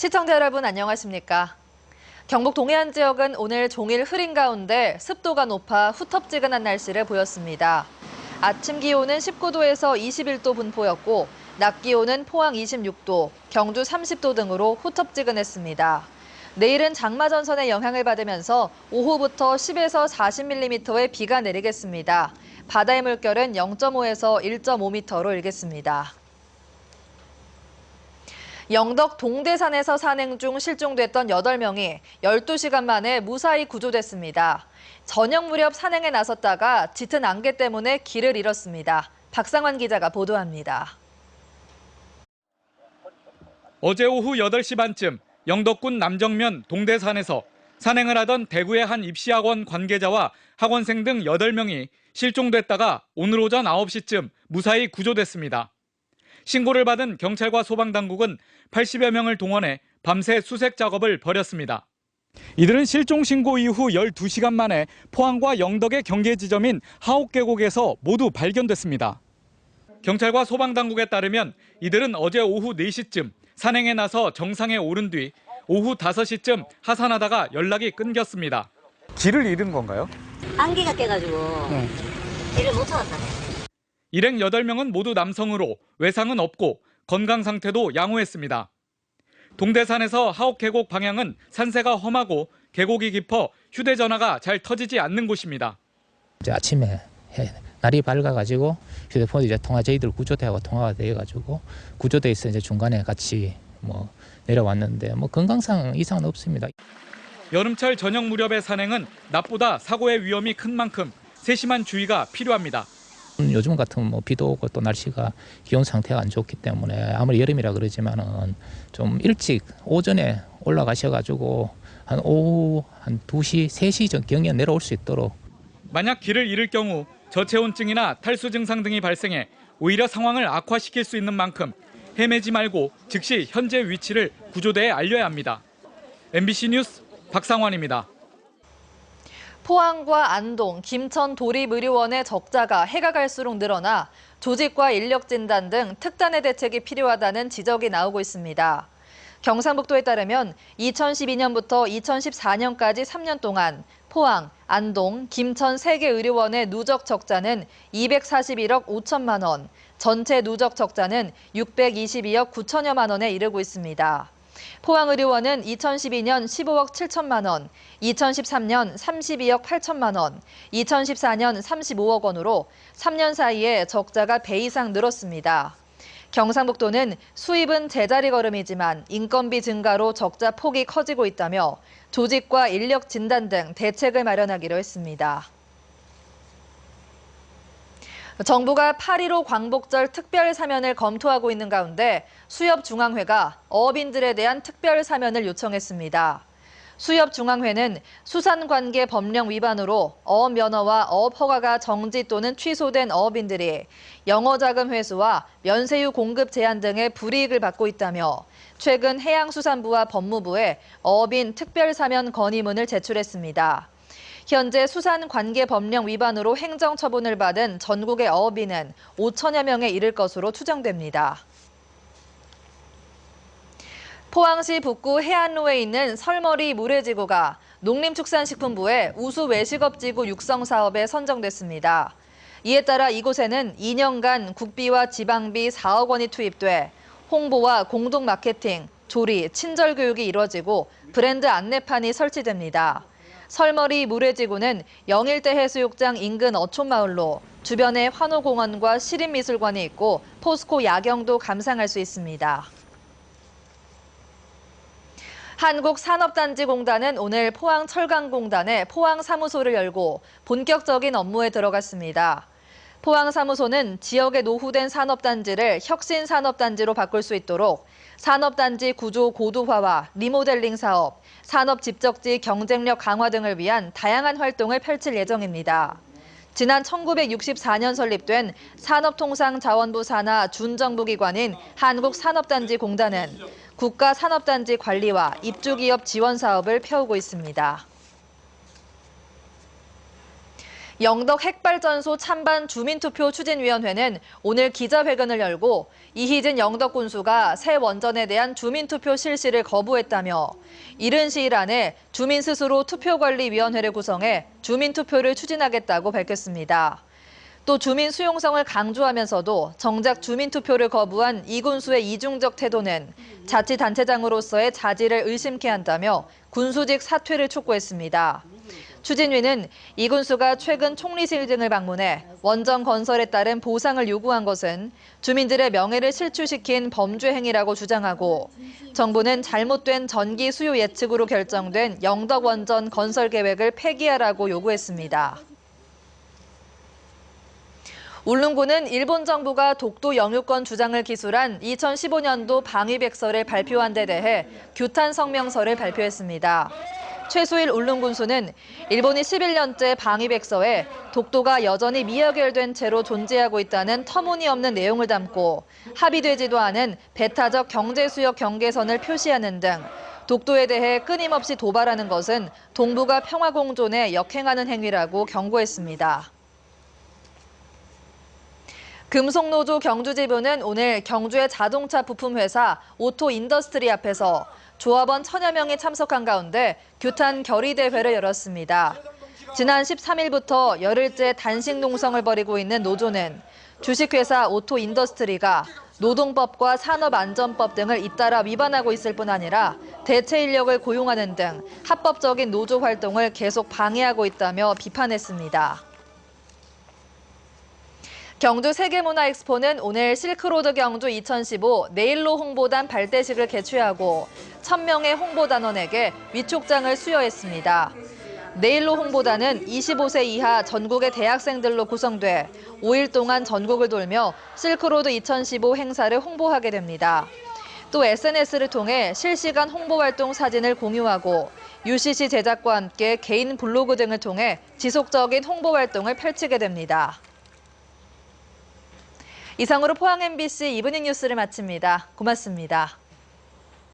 시청자 여러분 안녕하십니까? 경북 동해안 지역은 오늘 종일 흐린 가운데 습도가 높아 후텁지근한 날씨를 보였습니다. 아침 기온은 19도에서 21도 분포였고 낮 기온은 포항 26도, 경주 30도 등으로 후텁지근했습니다. 내일은 장마전선의 영향을 받으면서 오후부터 10에서 40mm의 비가 내리겠습니다. 바다의 물결은 0.5에서 1.5m로 일겠습니다. 영덕 동대산에서 산행 중 실종됐던 8명이 12시간 만에 무사히 구조됐습니다. 저녁 무렵 산행에 나섰다가 짙은 안개 때문에 길을 잃었습니다. 박상환 기자가 보도합니다. 어제 오후 8시 반쯤 영덕군 남정면 동대산에서 산행을 하던 대구의 한 입시학원 관계자와 학원생 등 8명이 실종됐다가 오늘 오전 9시쯤 무사히 구조됐습니다. 신고를 받은 경찰과 소방당국은 80여 명을 동원해 밤새 수색 작업을 벌였습니다. 이들은 실종 신고 이후 12시간 만에 포항과 영덕의 경계 지점인 하옥계곡에서 모두 발견됐습니다. 경찰과 소방당국에 따르면 이들은 어제 오후 4시쯤 산행에 나서 정상에 오른 뒤 오후 5시쯤 하산하다가 연락이 끊겼습니다. 길을 잃은 건가요? 안개가 껴가지고 길을 못 찾았다. 일행 8명은 모두 남성으로 외상은 없고 건강 상태도 양호했습니다. 동대산에서 하옥계곡 방향은 산세가 험하고 계곡이 깊어 휴대전화가 잘 터지지 않는 곳입니다. 이제 아침에 날이 밝아가지고 휴대폰이 이제 저희들 구조대하고 통화가 돼가지고 구조대에서 이제 중간에 같이 내려왔는데 건강상 이상은 없습니다. 여름철 저녁 무렵의 산행은 낮보다 사고의 위험이 큰 만큼 세심한 주의가 필요합니다. 요즘 같은 비도 오고 또 날씨가 기온 상태가 안 좋기 때문에 아무리 여름이라 그러지만은 좀 일찍 오전에 올라가셔가지고 한 오후 한 2시, 3시 전경에 내려올 수 있도록. 만약 길을 잃을 경우 저체온증이나 탈수 증상 등이 발생해 오히려 상황을 악화시킬 수 있는 만큼 헤매지 말고 즉시 현재 위치를 구조대에 알려야 합니다. MBC 뉴스 박상환입니다. 포항과 안동, 김천 도립의료원의 적자가 해가 갈수록 늘어나 조직과 인력 진단 등 특단의 대책이 필요하다는 지적이 나오고 있습니다. 경상북도에 따르면 2012년부터 2014년까지 3년 동안 포항, 안동, 김천 3개 의료원의 누적 적자는 241억 5천만 원, 전체 누적 적자는 622억 9천여만 원에 이르고 있습니다. 포항의료원은 2012년 15억 7천만 원, 2013년 32억 8천만 원, 2014년 35억 원으로 3년 사이에 적자가 배 이상 늘었습니다. 경상북도는 수입은 제자리 걸음이지만 인건비 증가로 적자 폭이 커지고 있다며 조직과 인력 진단 등 대책을 마련하기로 했습니다. 정부가 8.15 광복절 특별 사면을 검토하고 있는 가운데 수협중앙회가 어업인들에 대한 특별 사면을 요청했습니다. 수협중앙회는 수산관계 법령 위반으로 어업 면허와 어업 허가가 정지 또는 취소된 어업인들이 영어자금 회수와 면세유 공급 제한 등의 불이익을 받고 있다며 최근 해양수산부와 법무부에 어업인 특별 사면 건의문을 제출했습니다. 현재 수산관계법령 위반으로 행정처분을 받은 전국의 어업인은 5천여 명에 이를 것으로 추정됩니다. 포항시 북구 해안로에 있는 설머리 물회지구가 농림축산식품부의 우수 외식업지구 육성 사업에 선정됐습니다. 이에 따라 이곳에는 2년간 국비와 지방비 4억 원이 투입돼 홍보와 공동 마케팅, 조리, 친절 교육이 이뤄지고 브랜드 안내판이 설치됩니다. 설머리 물회지구는 영일대 해수욕장 인근 어촌마을로 주변에 환호공원과 시립미술관이 있고 포스코 야경도 감상할 수 있습니다. 한국산업단지공단은 오늘 포항철강공단의 포항사무소를 열고 본격적인 업무에 들어갔습니다. 포항사무소는 지역의 노후된 산업단지를 혁신산업단지로 바꿀 수 있도록 산업단지 구조 고도화와 리모델링 사업, 산업 집적지 경쟁력 강화 등을 위한 다양한 활동을 펼칠 예정입니다. 지난 1964년 설립된 산업통상자원부 산하 준정부기관인 한국산업단지공단은 국가산업단지 관리와 입주기업 지원 사업을 펴오고 있습니다. 영덕 핵발전소 찬반 주민투표 추진위원회는 오늘 기자회견을 열고 이희진 영덕 군수가 새 원전에 대한 주민투표 실시를 거부했다며 이른 시일 안에 주민 스스로 투표관리위원회를 구성해 주민투표를 추진하겠다고 밝혔습니다. 또 주민 수용성을 강조하면서도 정작 주민투표를 거부한 이 군수의 이중적 태도는 자치단체장으로서의 자질을 의심케 한다며 군수직 사퇴를 촉구했습니다. 추진위는 이 군수가 최근 총리실 등을 방문해 원전 건설에 따른 보상을 요구한 것은 주민들의 명예를 실추시킨 범죄 행위라고 주장하고 정부는 잘못된 전기 수요 예측으로 결정된 영덕 원전 건설 계획을 폐기하라고 요구했습니다. 울릉군은 일본 정부가 독도 영유권 주장을 기술한 2015년도 방위백서를 발표한 데 대해 규탄 성명서를 발표했습니다. 최수일 울릉군수는 일본이 11년째 방위백서에 독도가 여전히 미해결된 채로 존재하고 있다는 터무니없는 내용을 담고 합의되지도 않은 배타적 경제수역 경계선을 표시하는 등 독도에 대해 끊임없이 도발하는 것은 동북아 평화공존에 역행하는 행위라고 경고했습니다. 금속노조 경주지부는 오늘 경주의 자동차 부품회사 오토인더스트리 앞에서 조합원 1000여 명이 참석한 가운데 규탄 결의대회를 열었습니다. 지난 13일부터 열흘째 단식 농성을 벌이고 있는 노조는 주식회사 오토인더스트리가 노동법과 산업안전법 등을 잇따라 위반하고 있을 뿐 아니라 대체 인력을 고용하는 등 합법적인 노조 활동을 계속 방해하고 있다며 비판했습니다. 경주 세계문화엑스포는 오늘 실크로드 경주 2015 네일로 홍보단 발대식을 개최하고 1000명의 홍보단원에게 위촉장을 수여했습니다. 네일로 홍보단은 25세 이하 전국의 대학생들로 구성돼 5일 동안 전국을 돌며 실크로드 2015 행사를 홍보하게 됩니다. 또 SNS를 통해 실시간 홍보활동 사진을 공유하고 UCC 제작과 함께 개인 블로그 등을 통해 지속적인 홍보활동을 펼치게 됩니다. 이상으로 포항 MBC 이브닝 뉴스를 마칩니다. 고맙습니다.